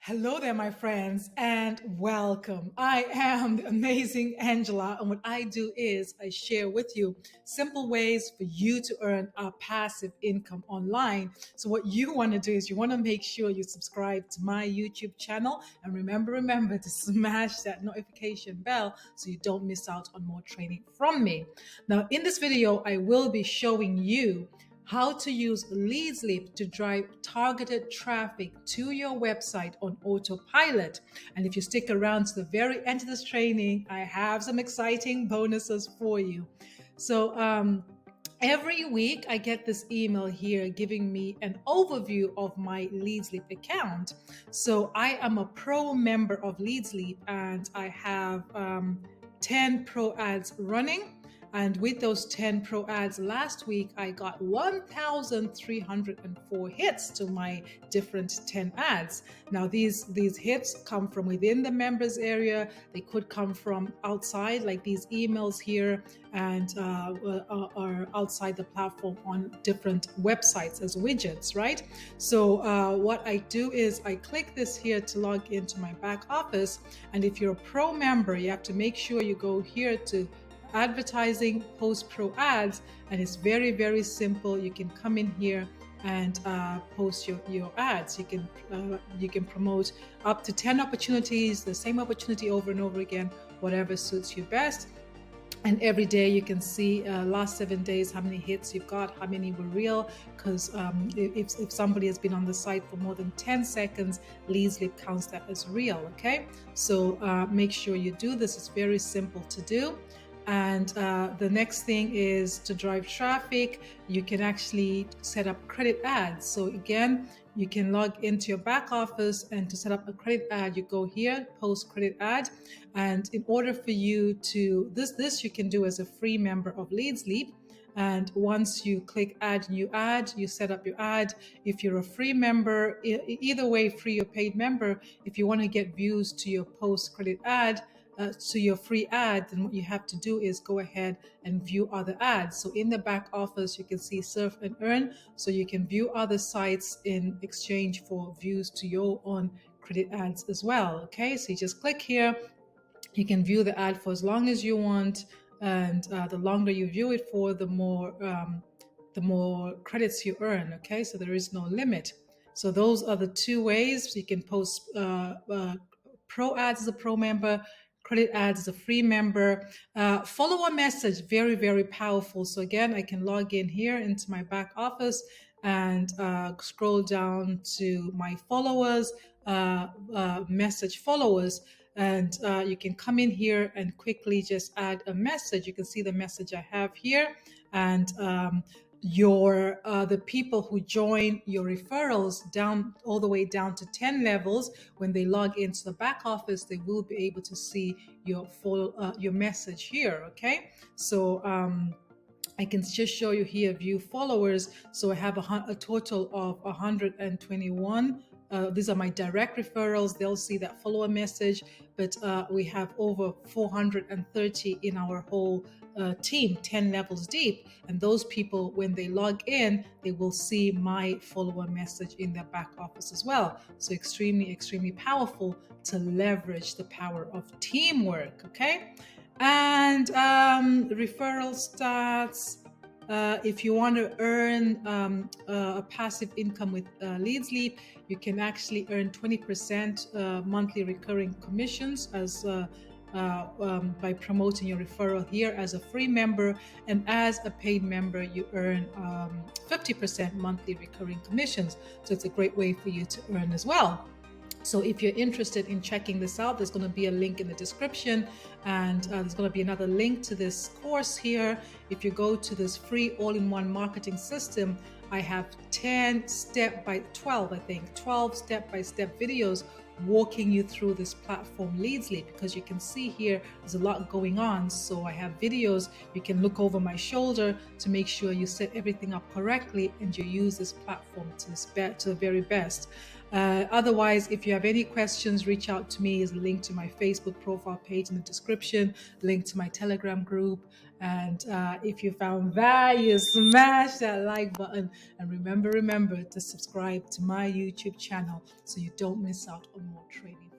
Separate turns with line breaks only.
Hello there, my friends, and welcome. I am the amazing Angela, and what I do is I share with you simple ways for you to earn a passive income online. So, what you want to do is you want to make sure you subscribe to my YouTube channel, and remember to smash that notification bell so you don't miss out on more training from me. Now, in this video, I will be showing you how to use LeadsLeap to drive targeted traffic to your website on autopilot. And if you stick around to the very end of this training, I have some exciting bonuses for you. So, every week I get this email here giving me an overview of my LeadsLeap account. So I am a pro member of LeadsLeap and I have 10 pro ads running. And with those 10 pro ads last week, I got 1,304 hits to my different 10 ads. Now, these hits come from within the members area. They could come from outside, like these emails here, and are outside the platform on different websites as widgets, right? So what I do is I click this here to log into my back office. And if you're a pro member, you have to make sure you go here to advertising, post pro ads, and it's very simple. You can come in here and post your ads. You can promote up to 10 opportunities, the same opportunity over and over again, whatever suits you best. And every day you can see last 7 days how many hits you've got, how many were real, because if somebody has been on the site for more than 10 seconds, LeadsLeap counts that as real. Okay, so make sure you do this. It's very simple to do. And the next thing is to drive traffic. You can actually set up credit ads. So again, you can log into your back office, and to set up a credit ad, you go here, post credit ad. And in order for you to, this you can do as a free member of LeadsLeap. And once you click add new ad, you set up your ad. If you're a free member, either way, free or paid member, if you want to get views to your post credit ad, to your free ad, then what you have to do is go ahead and view other ads. So in the back office, you can see surf and earn. So you can view other sites in exchange for views to your own credit ads as well. Okay, so you just click here. You can view the ad for as long as you want. And the longer you view it for, the more credits you earn. Okay, so there is no limit. So those are the two ways you can post pro ads as a pro member, credit ads as a free member. Follower message, very powerful. So again, I can log in here into my back office and scroll down to my followers, message followers. And you can come in here and quickly just add a message. You can see the message I have here, and the people who join your referrals down all the way down to 10 levels, when they log into the back office, they will be able to see your message here. Okay, so I can just show you here view followers. So I have a total of 121. These are my direct referrals. They'll see that follower message, but we have over 430 in our whole team, 10 levels deep. And those people, when they log in, they will see my follower message in their back office as well. So extremely powerful to leverage the power of teamwork. Okay. And referral stats. If you want to earn a passive income with LeadsLeap, you can actually earn 20% monthly recurring commissions as by promoting your referral here as a free member, and as a paid member, you earn 50% monthly recurring commissions. So it's a great way for you to earn as well. So if you're interested in checking this out, there's going to be a link in the description, and there's going to be another link to this course here. If you go to this free all-in-one marketing system, I have 12 step-by-step videos walking you through this platform LeadsLeap, because you can see here there's a lot going on. So I have videos, you can look over my shoulder to make sure you set everything up correctly and you use this platform to the very best. Otherwise, if you have any questions, reach out to me. Is a link to my Facebook profile page in the description, link to my Telegram group. And if you found value, smash that like button. And remember to subscribe to my YouTube channel so you don't miss out on more training.